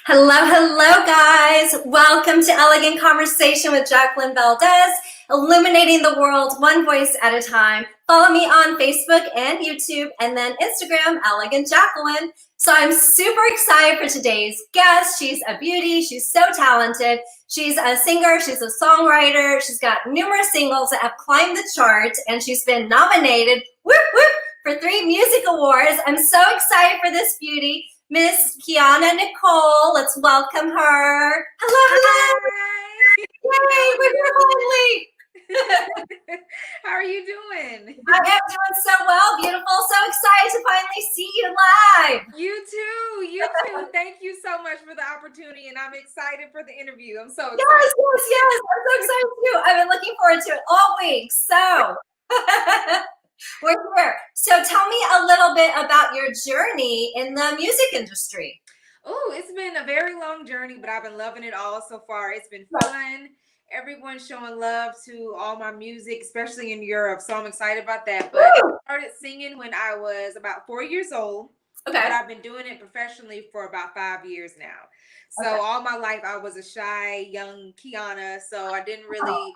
Hello, hello, guys. Welcome to Elegant Conversation with Jacqueline Valdez, illuminating the world one voice at a time. Follow me on Facebook and YouTube, and then Instagram, Elegant Jacqueline. So I'm super excited for today's guest. She's a beauty. She's so talented. She's a singer. She's a songwriter. She's got numerous singles that have climbed the charts, and she's been nominated for 3 music awards. I'm so excited for this beauty. Miss Keianna Nicole, let's welcome her. Hello. Hi. Yay, we're finally. How are you doing? I am doing so well, beautiful. So excited to finally see you live. You too. Thank you so much for the opportunity, and I'm excited for the interview. I'm so excited. Yes. I'm so excited too. I've been looking forward to it all week. So we're here. So tell me a little bit about your journey in the music industry. Oh, it's been a very long journey, but I've been loving it all so far. It's been fun. Everyone's showing love to all my music, especially in Europe. So I'm excited about that. But I started singing when I was about 4 years old. Okay. But I've been doing it professionally for about 5 years now. So all my life I was a shy young Keianna. So I didn't really...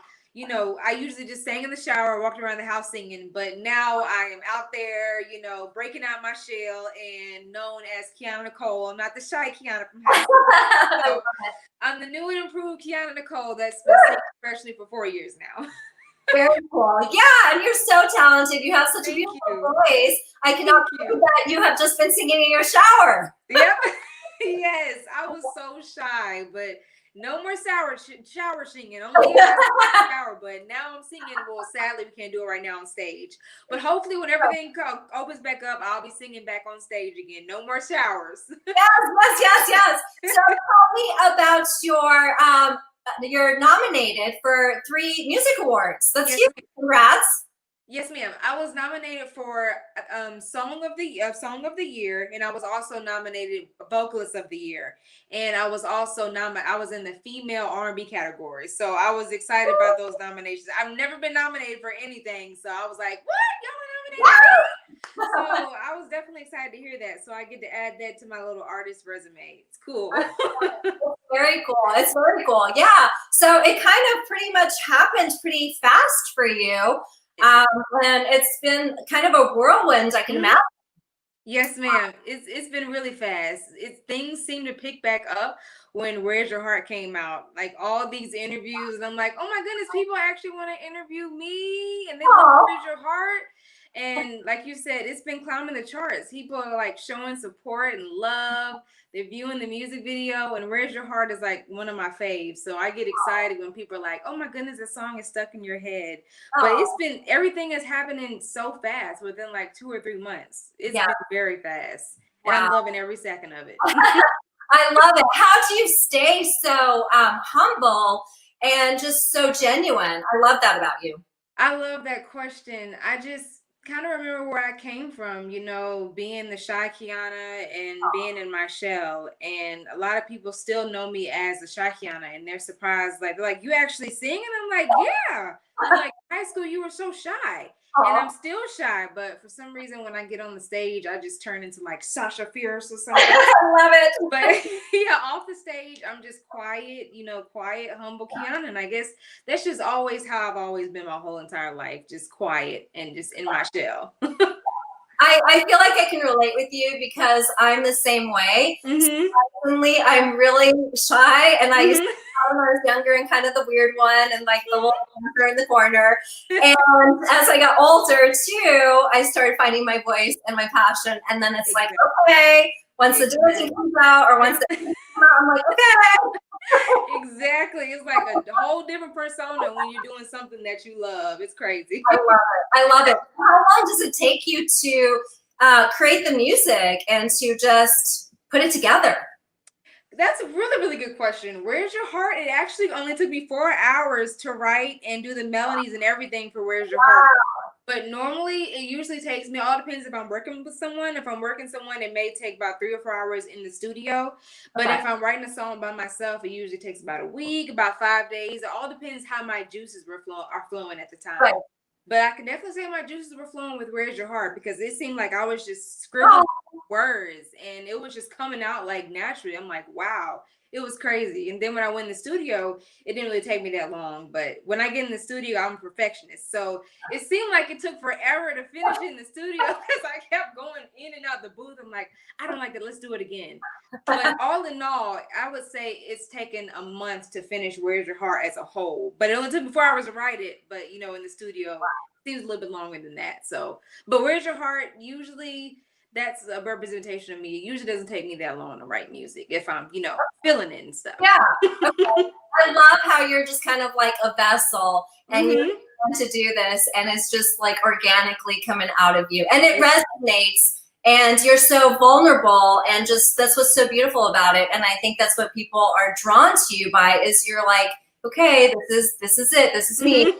I usually just sang in the shower, walked around the house singing, but now I am out there, breaking out my shell and known as Keianna Nicole. I'm not the shy Keianna from high school. So I'm the new and improved Keianna Nicole that's been singing professionally for 4 years now. Very cool. Yeah, and you're so talented. You have such a beautiful voice. I cannot believe that you have just been singing in your shower. Yep. Yes, I was so shy, but no more shower singing. Only in the shower, but now I'm singing. Well, sadly, we can't do it right now on stage. But hopefully, when everything opens back up, I'll be singing back on stage again. No more showers. Yes. So tell me about you're nominated for 3 music awards. That's huge. Congrats. Yes, ma'am. I was nominated for Song of the Year, and I was also nominated Vocalist of the Year, and I was also I was in the female R&B category. So I was excited about those nominations. I've never been nominated for anything, so I was like, "What? Y'all nominated me?" So I was definitely excited to hear that. So I get to add that to my little artist resume. It's cool. Very cool. It's very cool. Yeah. So it kind of pretty much happened pretty fast for you. And it's been kind of a whirlwind, I can imagine. Yes, ma'am. It's been really fast. Things seem to pick back up when Where's Your Heart came out. Like all these interviews, and I'm like, oh my goodness, people actually want to interview me, and they love Where's Your Heart. And like you said, it's been climbing the charts. People are like showing support and love. They're viewing the music video, and Where's Your Heart is like one of my faves. So I get excited when people are like, oh my goodness, this song is stuck in your head. But everything is happening so fast within like 2 or 3 months. It's been very fast. And I'm loving every second of it. I love it. How do you stay so humble and just so genuine? I love that about you. I love that question. I just kind of remember where I came from, being the shy Keianna and being in my shell. And a lot of people still know me as the shy Keianna, and they're surprised. They're like, you actually sing? And I'm like, yeah. I'm like, high school, you were so shy. And I'm still shy, but for some reason, when I get on the stage, I just turn into like Sasha Fierce or something. I love it. But yeah, off the stage, I'm just quiet, quiet, humble Keianna. And I guess that's just always how I've always been my whole entire life, just quiet and just in my shell. I feel like I can relate with you because I'm the same way. Surprisingly, I'm really shy, and I used to when I was younger and kind of the weird one and like the little in the corner. And as I got older too, I started finding my voice and my passion. And then it's like, okay, once the dancing comes out or once the comes out, I'm like, okay. Exactly. It's like a whole different persona when you're doing something that you love. It's crazy. I love it. How long does it take you to create the music and to just put it together? That's a really, really good question. Where's Your Heart? It actually only took me 4 hours to write and do the melodies and everything for Where's Your Heart. But normally it usually takes me, all depends if I'm working with someone. If I'm working someone, it may take about 3 or 4 hours in the studio. But if I'm writing a song by myself, it usually takes about a week, about 5 days. It all depends how my juices are flowing at the time. But I can definitely say my juices were flowing with Where's Your Heart, because it seemed like I was just scribbling words and it was just coming out like naturally. I'm like, wow, it was crazy. And then when I went in the studio, it didn't really take me that long. But when I get in the studio, I'm a perfectionist. So it seemed like it took forever to finish in the studio because I kept going in and out the booth. I'm like, I don't like it. Let's do it again. But all in all, I would say it's taken a month to finish Where's Your Heart as a whole. But it only took me 4 hours to write it. But, in the studio, it seems a little bit longer than that. So, but Where's Your Heart, usually that's a representation of me. It usually doesn't take me that long to write music if I'm, feeling it and stuff. Yeah. Okay. I love how you're just kind of like a vessel and you want to do this and it's just like organically coming out of you and it resonates and you're so vulnerable and just that's what's so beautiful about it. And I think that's what people are drawn to you by is you're like, okay, this is it. This is me.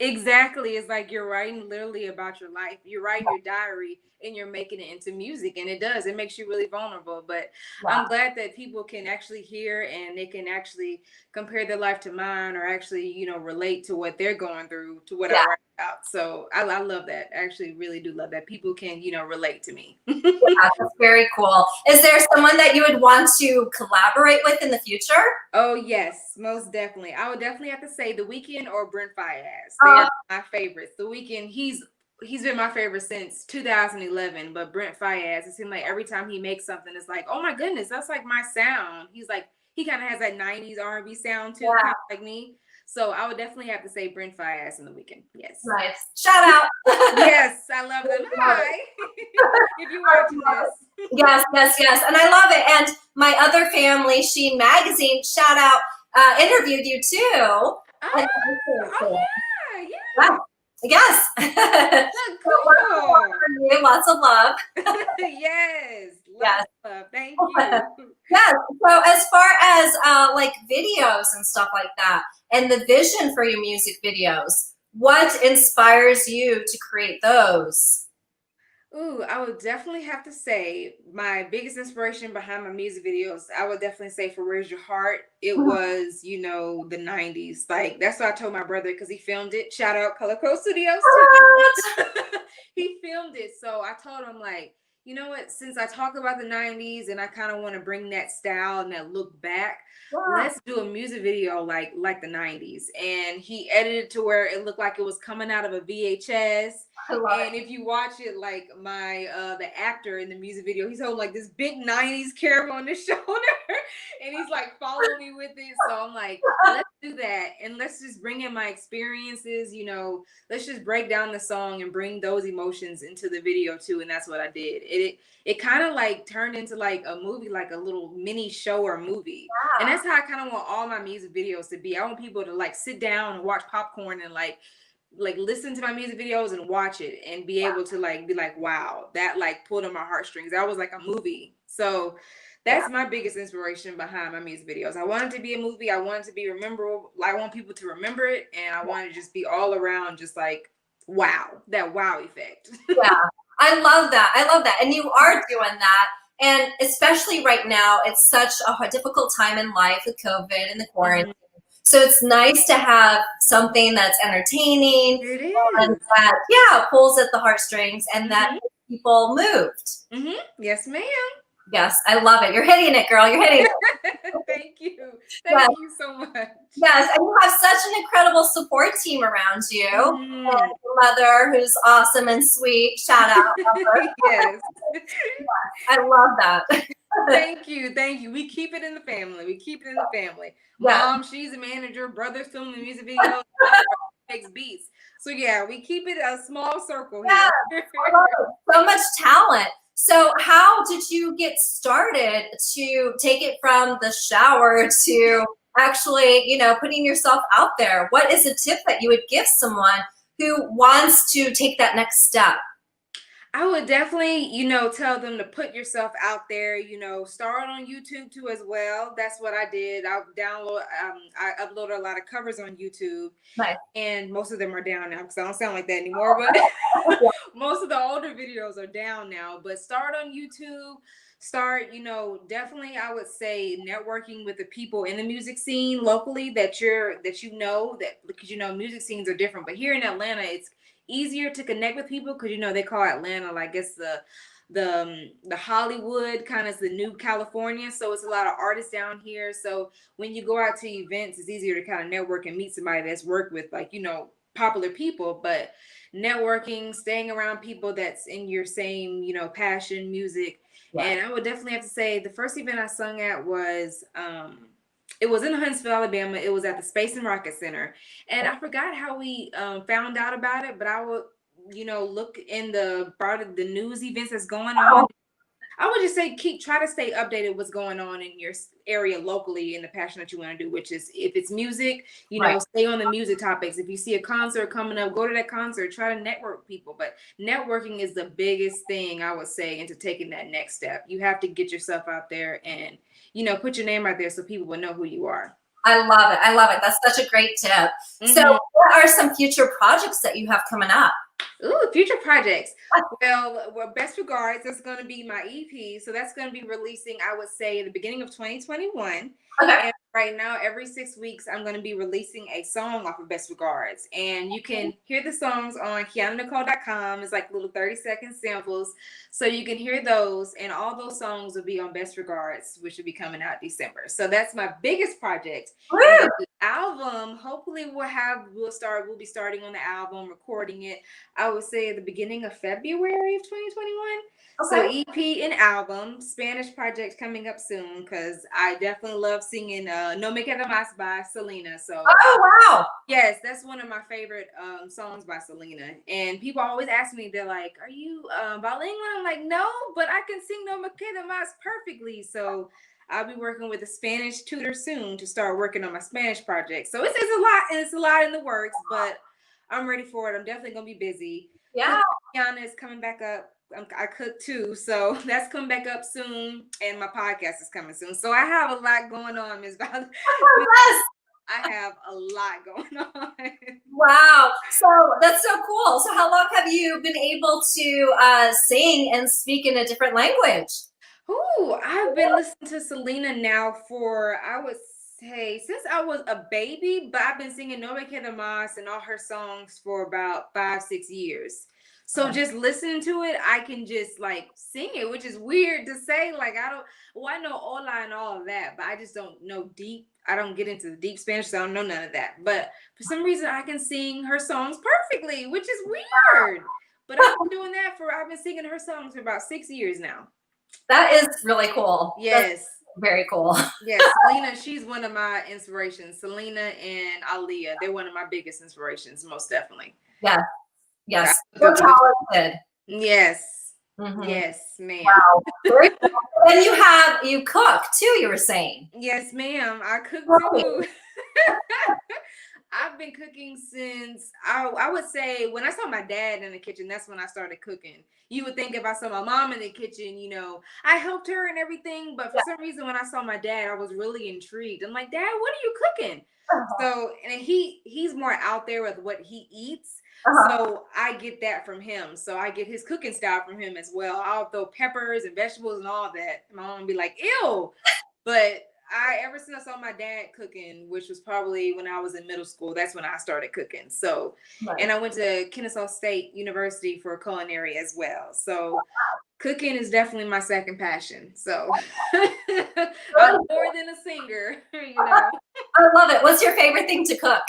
Exactly. It's like you're writing literally about your life. You're writing your diary and you're making it into music, and it makes you really vulnerable. But I'm glad that people can actually hear and they can actually compare their life to mine or actually, relate to what they're going through to what I write about. So I love that. I actually really do love that people can, relate to me. That's very cool. Is there someone that you would want to collaborate with in the future? Oh yes, most definitely. I would definitely have to say The Weeknd or Brent Faiyaz. They are my favorites. The Weeknd, he's been my favorite since 2011. But Brent Faiyaz, it seems like every time he makes something, it's like, oh my goodness, that's like my sound. He kind of has that 90s R&B sound too, kind of like me. So I would definitely have to say Brent Faiyaz and The Weeknd. Yes. Nice. Shout out. Yes, I love them. Hi. If you're watching this. Yes. And I love it. And my other family, Sheen Magazine, shout out, interviewed you too. Yeah. Yes. Cool. Lots of love. Yes. Love. Thank you. Yes. So as far as like videos and stuff like that, and the vision for your music videos, what inspires you to create those? Ooh, I would definitely have to say my biggest inspiration behind my music videos, I would definitely say for Where's Your Heart, it was, the 90s. Like, that's what I told my brother because he filmed it. Shout out Color Code Studios. He filmed it. So I told him, like, you know what, since I talk about the 90s and I kind of want to bring that style and that look back, let's do a music video like the 90s. And he edited to where it looked like it was coming out of a VHS. And if you watch it, like the actor in the music video, he's holding like this big 90s camera on his shoulder and he's like following me with it. So I'm like, let's do that. And let's just bring in my experiences, let's just break down the song and bring those emotions into the video too. And that's what I did. It kind of like turned into like a movie, like a little mini show or movie. And that's how I kind of want all my music videos to be. I want people to like sit down and watch popcorn and like listen to my music videos and watch it and be able to like be like, wow, that like pulled on my heartstrings. That was like a movie. So that's my biggest inspiration behind my music videos. I want it to be a movie. I want it to be rememberable. I want people to remember it, and I want it to just be all around just like wow, that wow effect. I love that. And you are doing that. And especially right now, it's such a difficult time in life with COVID and the quarantine. So it's nice to have something that's entertaining, and that pulls at the heartstrings and that makes people moved. Yes, ma'am. Yes, I love it. You're hitting it, girl. You're hitting it. Thank you. Thank you so much. Yes, and you have such an incredible support team around you. And your mother, who's awesome and sweet. Shout out. Yes. I love that. Thank you. We keep it in the family. Mom, she's a manager. Brother's filming the music videos. Makes beats. So yeah, we keep it a small circle here. So much talent. So how did you get started to take it from the shower to actually, putting yourself out there? What is a tip that you would give someone who wants to take that next step? I would definitely, tell them to put yourself out there, start on YouTube too as well. That's what I did. I uploaded a lot of covers on YouTube. Nice. And most of them are down now because I don't sound like that anymore. But most of the older videos are down now. But start on YouTube, start, definitely I would say networking with the people in the music scene locally that because music scenes are different. But here in Atlanta, it's easier to connect with people because they call Atlanta, like, it's the Hollywood kind of the new California. So it's a lot of artists down here. So when you go out to events, it's easier to kind of network and meet somebody that's worked with, like, popular people. But networking, staying around people that's in your same, passion, music. Yeah. And I would definitely have to say the first event I sung at was it was in Huntsville, Alabama. It was at the Space and Rocket Center. And I forgot how we found out about it, but I would, look in the part of the news events that's going on. I would just say try to stay updated what's going on in your area locally in the passion that you want to do, which is, if it's music, stay on the music topics. If you see a concert coming up, go to that concert, try to network with people. But networking is the biggest thing, I would say, into taking that next step. You have to get yourself out there and, put your name out there so people will know who you are. I love it. I love it. That's such a great tip. Mm-hmm. So what are some future projects that you have coming up? Ooh, future projects. Well, best regards. That's going to be my EP. So that's going to be releasing, I would say, at the beginning of 2021. Okay. And right now, every 6 weeks, I'm going to be releasing a song off of Best Regards. And you can hear the songs on KeiannaNicole.com. It's like little 30-second samples. So you can hear those. And all those songs will be on Best Regards, which will be coming out December. So that's my biggest project. The album, hopefully we'll be starting on the album, recording it, I would say at the beginning of February of 2021. Okay. So EP and album, Spanish project coming up soon, because I definitely love singing No Me Queda Más by Selena. So wow. Yes, that's one of my favorite songs by Selena. And people always ask me, they're like, are you bilingual? I'm like, no, but I can sing No Me Queda Más perfectly. So I'll be working with a Spanish tutor soon to start working on my Spanish project. So it's a lot, and it's a lot in the works, but I'm ready for it. I'm definitely going to be busy. Yeah. Keianna is coming back up. I cook too, so that's coming back up soon, and my podcast is coming soon. So I have a lot going on, Ms. Valdez. I have a lot going on. Wow. So that's so cool. So how long have you been able to sing and speak in a different language? Ooh, I've been listening to Selena now for, I would say, since I was a baby, but I've been singing No Me Queda Más and all her songs for about 5-6 years. So just listening to it, I can just like sing it, which is weird to say. Like, I know hola and all of that, but I just don't know deep. I don't get into the deep Spanish, so I don't know none of that. But for some reason, I can sing her songs perfectly, which is weird. But I've been singing her songs for about 6 years now. That is really cool. Yes. That's very cool. Yes, Selena, she's one of my inspirations. Selena and Aaliyah, they're one of my biggest inspirations, most definitely. Yeah. Yes. So talented. Yes. Mm-hmm. Yes, ma'am. Wow. Very cool. And you cook too, you were saying. Yes, ma'am. I cook too. I've been cooking since I would say when I saw my dad in the kitchen, that's when I started cooking. You would think if I saw my mom in the kitchen, I helped her and everything. But for some reason, when I saw my dad, I was really intrigued. I'm like, Dad, what are you cooking? So, and he's more out there with what he eats. So I get that from him. So I get his cooking style from him as well. I'll throw peppers and vegetables and all that. My mom would be like, ew. But ever since I saw my dad cooking, which was probably when I was in middle school, that's when I started cooking. So, and I went to Kennesaw State University for culinary as well. So cooking is definitely my second passion. So I'm more than a singer, I love it. What's your favorite thing to cook?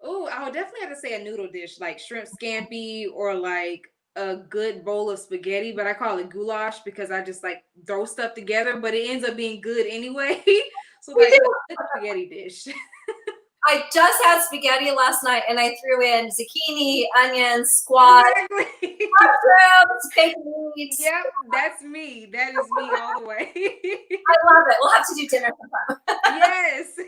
Oh, I would definitely have to say a noodle dish, like shrimp scampi or like a good bowl of spaghetti, but I call it goulash because I just like throw stuff together, but it ends up being good anyway. So like a spaghetti dish. I just had spaghetti last night and I threw in zucchini, onions, squash, mushrooms, baked meats. Yep, that's me. That is me all the way. I love it. We'll have to do dinner sometime. Yes. That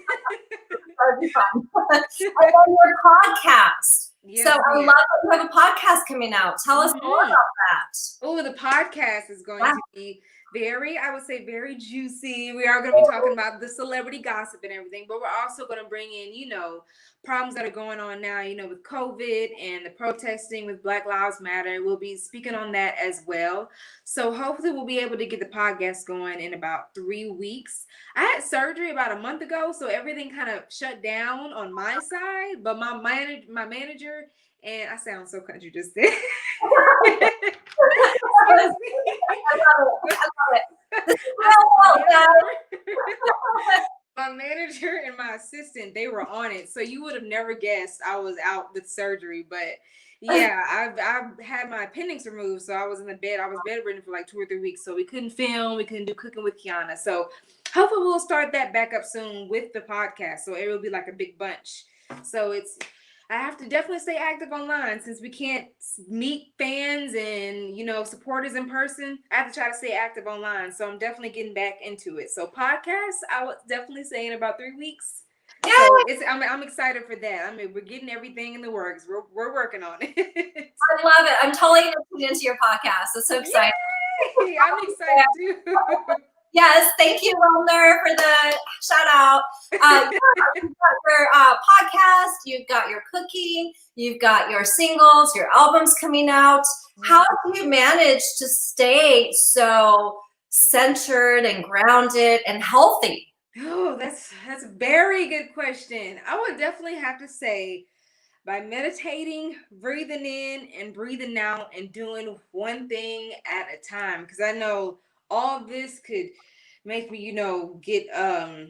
would be fun. And then your podcast. Yes, so I love that you have a podcast coming out. Tell us more about that? Oh, the podcast is going to be I would say, very juicy. We are going to be talking about the celebrity gossip and everything, but we're also going to bring in, problems that are going on now, with COVID and the protesting with Black Lives Matter. We'll be speaking on that as well. So hopefully we'll be able to get the podcast going in about 3 weeks. I had surgery about a month ago, so everything kind of shut down on my side, but my manager, and I sound so country just then. Excuse me. My manager and my assistant, they were on it, so you would have never guessed I was out with surgery. But yeah, I've had my appendix removed, so I was in the bed. I was bedridden for like 2 or 3 weeks, so we couldn't film, we couldn't do cooking with Keianna. So hopefully we'll start that back up soon with the podcast, so it will be like a big bunch. So I have to definitely stay active online since we can't meet fans and, supporters in person. I have to try to stay active online. So I'm definitely getting back into it. So podcasts, I would definitely say in about 3 weeks. Yeah. So I'm excited for that. I mean, we're getting everything in the works. We're working on it. I love it. I'm totally going to tune into your podcast. It's so exciting. Yay! I'm excited too. Yes, thank you, Wilner, for the shout out. You've got your podcast, you've got your cooking, you've got your singles, your albums coming out. How do you manage to stay so centered and grounded and healthy? Oh, that's a very good question. I would definitely have to say by meditating, breathing in and breathing out, and doing one thing at a time. Because I know all of this could make me, get I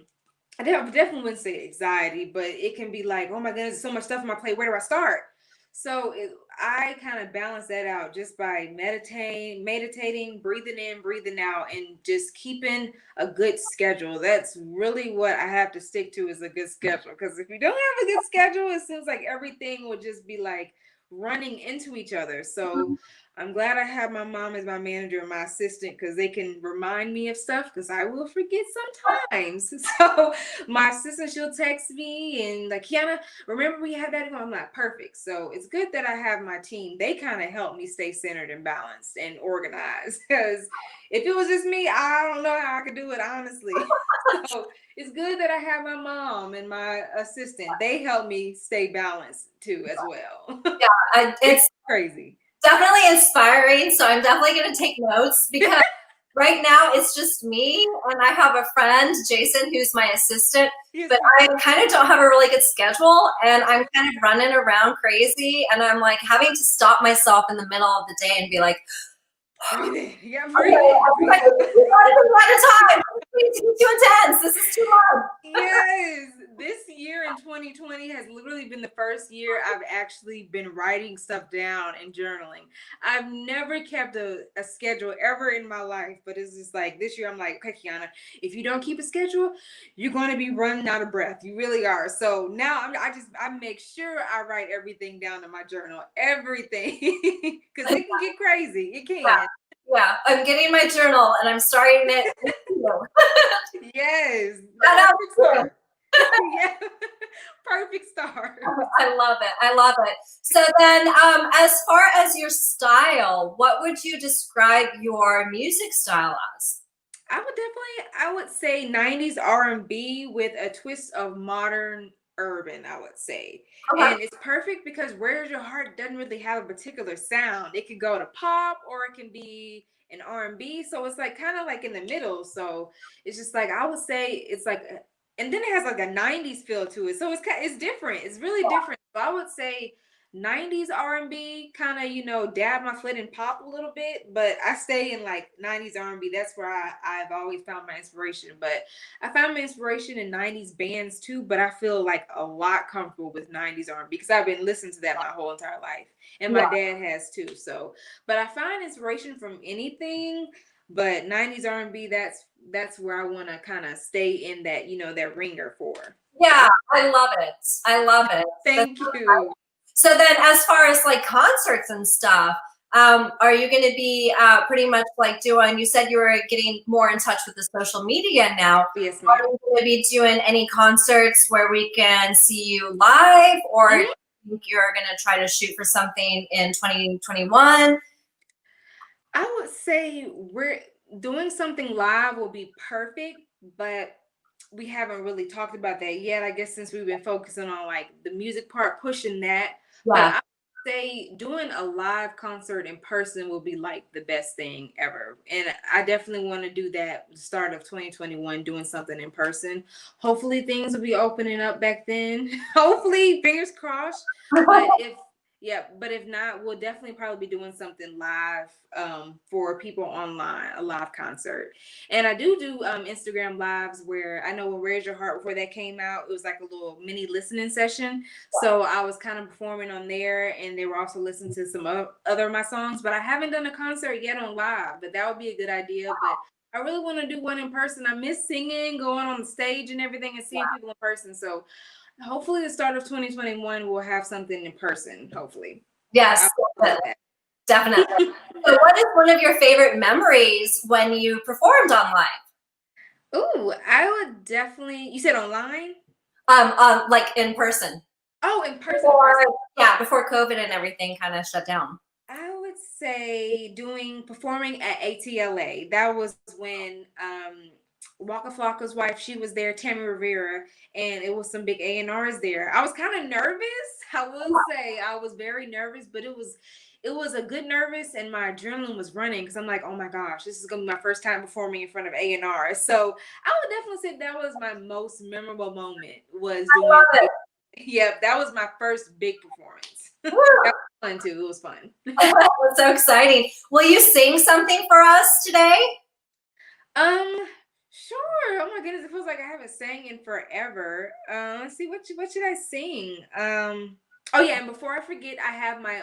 definitely wouldn't say anxiety, but it can be like, oh my goodness, so much stuff on my plate. Where do I start? So I kind of balance that out just by meditating, breathing in, breathing out, and just keeping a good schedule. That's really what I have to stick to, is a good schedule. Because if you don't have a good schedule, it seems like everything will just be like running into each other. So I'm glad I have my mom as my manager and my assistant, because they can remind me of stuff, because I will forget sometimes. So my assistant, she'll text me and like, Keianna, remember we had that? I'm like, perfect. So it's good that I have my team. They kind of help me stay centered and balanced and organized, because if it was just me, I don't know how I could do it, honestly. So it's good that I have my mom and my assistant. They help me stay balanced too as well. Yeah, it's crazy. Definitely inspiring. So I'm definitely going to take notes, because right now it's just me, and I have a friend, Jason, who's my assistant, but I kind of don't have a really good schedule, and I'm kind of running around crazy, and I'm like having to stop myself in the middle of the day and be like, yeah, breathe. Like, one at a time. It's too intense. This is too long. Yes, this year in 2020 has literally been the first year I've actually been writing stuff down and journaling. I've never kept a schedule ever in my life, but it's just like this year I'm like, okay, Keianna, if you don't keep a schedule, you're going to be running out of breath. You really are. So now I make sure I write everything down in my journal, everything, because it can get crazy. It can. Yeah, I'm getting my journal and I'm starting it. Yes. Perfect start. Yeah. Perfect start. I love it. I love it. So then as far as your style, what would you describe your music style as? I would say 90s R&B with a twist of modern urban, I would say. Okay. And it's perfect because Where's Your Heart doesn't really have a particular sound. It could go to pop or it can be an R&B. So it's like kind of like in the middle. So it's just like, I would say it's like, and then it has like a 90s feel to it. So it's different. It's really different. So I would say 90s R&B, kind of, dab my foot in pop a little bit, but I stay in like 90s R&B. That's where I've always found my inspiration. But I found my inspiration in 90s bands too, but I feel like a lot comfortable with 90s R&B because I've been listening to that my whole entire life. And my dad has too. So, but I find inspiration from anything, but 90s R&B, that's where I want to kind of stay in that, that ringer for. Yeah, I love it. I love it. Thank you. So then as far as like concerts and stuff, are you going to be pretty much like doing, you said you were getting more in touch with the social media now. Yes, ma'am. Are you going to be doing any concerts where we can see you live, or do you think you're going to try to shoot for something in 2021? I would say we're doing something live will be perfect, but we haven't really talked about that yet. I guess since we've been focusing on like the music part, pushing that. But Yeah. I would say doing a live concert in person will be like the best thing ever. And I definitely want to do that the start of 2021, doing something in person. Hopefully things will be opening up back then. Hopefully, fingers crossed. But if not, we'll definitely probably be doing something live for people online, a live concert. And I do Instagram lives where I know when Raise Your Heart before that came out, it was like a little mini listening session. So I was kind of performing on there, and they were also listening to some other of my songs. But I haven't done a concert yet on live, but that would be a good idea. But I really want to do one in person. I miss singing, going on the stage and everything, and seeing people in person. So hopefully the start of 2021 we'll have something in person. Hopefully. Yes, definitely. So what is one of your favorite memories when you performed online? Ooh, I would definitely. You said online? Like in person. Oh, in person. Before COVID and everything kind of shut down. I would say performing at ATLA. That was when Waka Flocka's wife, she was there, Tammy Rivera, and it was some big A&Rs there. I was kind of nervous. I will say I was very nervous, but it was a good nervous, and my adrenaline was running because I'm like, oh my gosh, this is gonna be my first time performing in front of A&R. So I would definitely say that was my most memorable moment. Was doing. Yep, that was my first big performance. That was fun too. It was fun. That's so exciting. Will you sing something for us today? Sure. Oh my goodness, it feels like I haven't sang in forever. Let's see, what should I sing? Oh yeah, and before I forget, I have my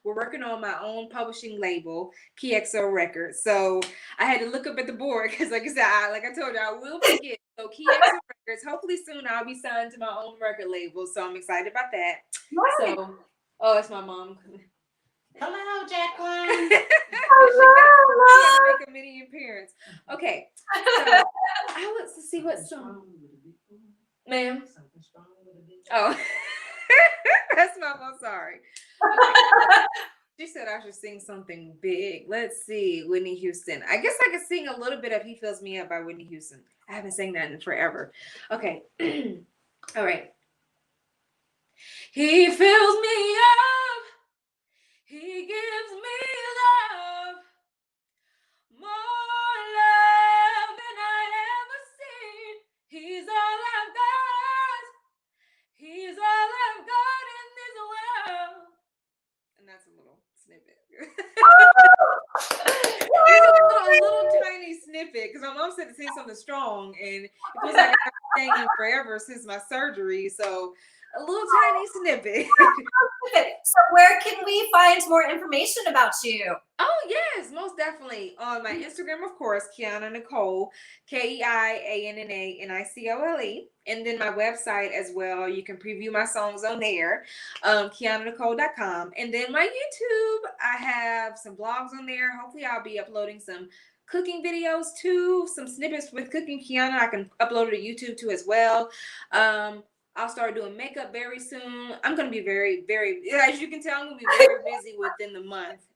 we're working on my own publishing label, KXO Records. So I had to look up at the board because, like I said, like I told you, I will forget. So KXO Records, hopefully soon I'll be signed to my own record label. So I'm excited about that. Right. So, oh, it's my mom. Hello, Jacqueline. She had to make a mini appearance. Okay, so I would see what song, ma'am. Oh, that's my mom. Sorry. Okay. She said I should sing something big. Let's see, Whitney Houston. I guess I could sing a little bit of "He Fills Me Up" by Whitney Houston. I haven't sang that in forever. Okay, all right. He fills me up. He gives me love, more love than I'd ever seen. He's all I've got. He's all I've got in this world. And that's a little snippet. It's a little tiny snippet because my mom said to sing something strong, and it feels like I've been singing forever since my surgery. So a little tiny snippet. So where can we find more information about you? Oh, yes, most definitely. On my Instagram, of course, Keianna Nicole, KeiannaNicole. And then my website as well. You can preview my songs on there, KeiannaNicole.com. And then my YouTube, I have some blogs on there. Hopefully, I'll be uploading some cooking videos too, some snippets with Cooking Keianna. I can upload it to YouTube too as well. I'll start doing makeup very soon. I'm going to be very, very, as you can tell, I'm going to be very busy within the month.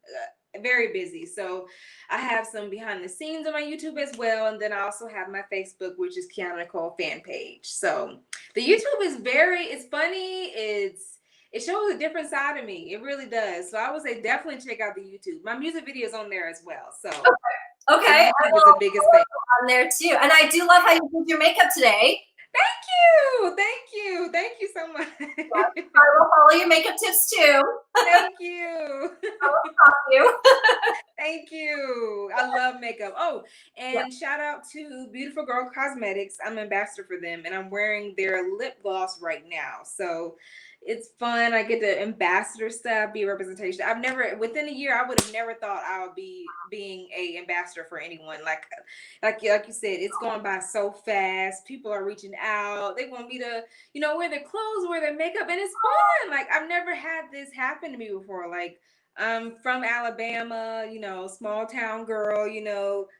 Very busy. So I have some behind the scenes on my YouTube as well. And then I also have my Facebook, which is Keianna Nicole fan page. So the YouTube is it's funny. It shows a different side of me. It really does. So I would say definitely check out the YouTube. My music video is on there as well. So okay. It's the biggest thing on there too. And I do love how you did your makeup today. Thank you so much. I will follow your makeup tips too. Thank you. I will stop you. Thank you. I love makeup. Oh, and shout out to Beautiful Girl Cosmetics. I'm ambassador for them, and I'm wearing their lip gloss right now. So it's fun. I get the ambassador stuff, be a representation. Within a year, I would have never thought I would be being a ambassador for anyone. Like you said, it's going by so fast. People are reaching out. They want me to, wear their clothes, wear their makeup, and it's fun. Like I've never had this happen to me before. Like I'm from Alabama, small town girl,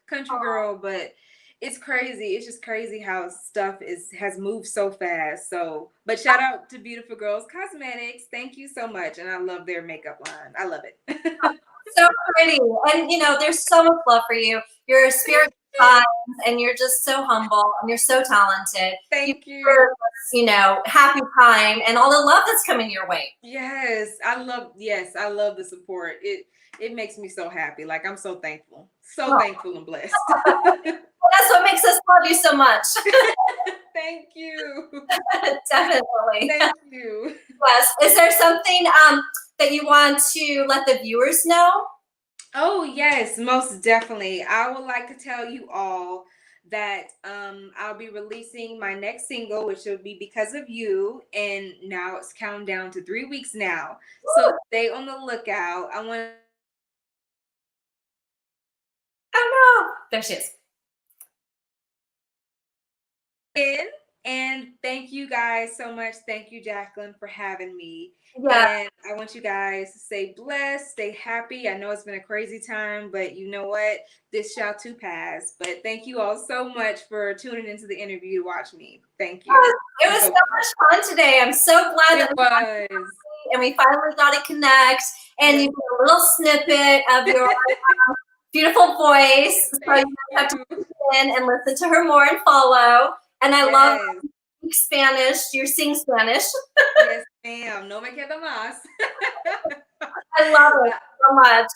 country girl, but it's crazy. It's just crazy how stuff has moved so fast. So, but shout out to Beautiful Girls Cosmetics. Thank you so much. And I love their makeup line. I love it. so pretty. And, there's so much love for you. You're a spirit kind, and you're just so humble, and you're so talented. Thank you. Happy time and all the love that's coming your way. Yes, I love the support. It makes me so happy. Like, I'm so thankful. So thankful and blessed. That's what makes us love you so much. Thank you. Definitely. Thank you. Yes. Is there something that you want to let the viewers know? Oh, yes, most definitely. I would like to tell you all that I'll be releasing my next single, which will be Because of You. And now it's counting down to 3 weeks now. So stay on the lookout. I want to. Oh, no. There she is. And thank you guys so much. Thank you, Jacqueline, for having me. Yeah. And I want you guys to stay blessed, stay happy. I know it's been a crazy time, but you know what? This shall too pass. But thank you all so much for tuning into the interview to watch me. Thank you. It was so much fun today. I'm so glad it was. And we finally got to connect. And you did a little snippet of your beautiful voice. So you have to tune in and listen to her more and follow. And I love Spanish. You sing Spanish. Yes, ma'am. No me queda más. I love it so much.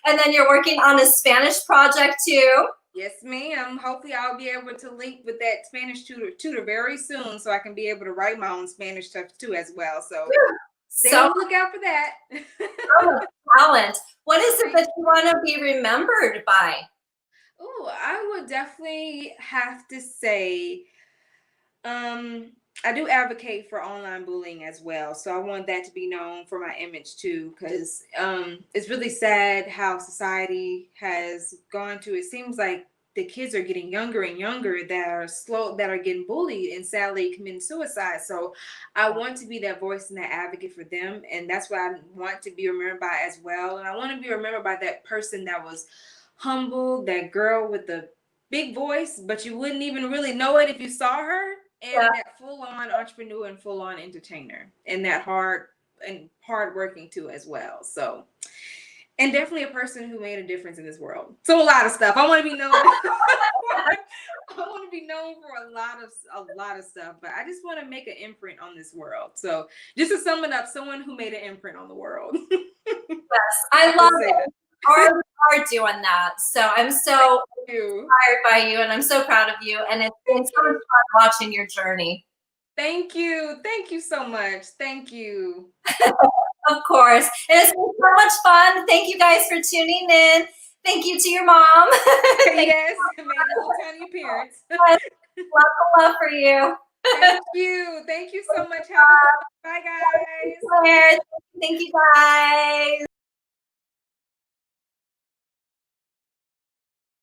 And then you're working on a Spanish project too. Yes, ma'am. Hopefully I'll be able to link with that Spanish tutor very soon, so I can be able to write my own Spanish stuff too as well. So stay on the lookout for that. Talent. What is it that you want to be remembered by? Oh, I would definitely have to say, I do advocate for online bullying as well. So I want that to be known for my image too, because it's really sad how society has gone to. It seems like the kids are getting younger and younger that are getting bullied and sadly committing suicide. So I want to be that voice and that advocate for them. And that's what I want to be remembered by as well. And I want to be remembered by that person that was humble, that girl with the big voice, but you wouldn't even really know it if you saw her. And that full-on entrepreneur and full-on entertainer, and that hard working too as well. So, and definitely a person who made a difference in this world. So a lot of stuff. I want to be known. I want to be known for a lot of stuff, but I just want to make an imprint on this world. So just to sum it up, someone who made an imprint on the world. Yes, I love it. Are doing that. So I'm so inspired by you, and I'm so proud of you. And it's been so much fun watching your journey. Thank you. Thank you so much. Thank you. Of course. It's been so much fun. Thank you guys for tuning in. Thank you to your mom. Yes, made a little tiny appearance. Lots of love for you. Thank you. Thank you so much. Have a good one. Bye, guys. Thank you, guys.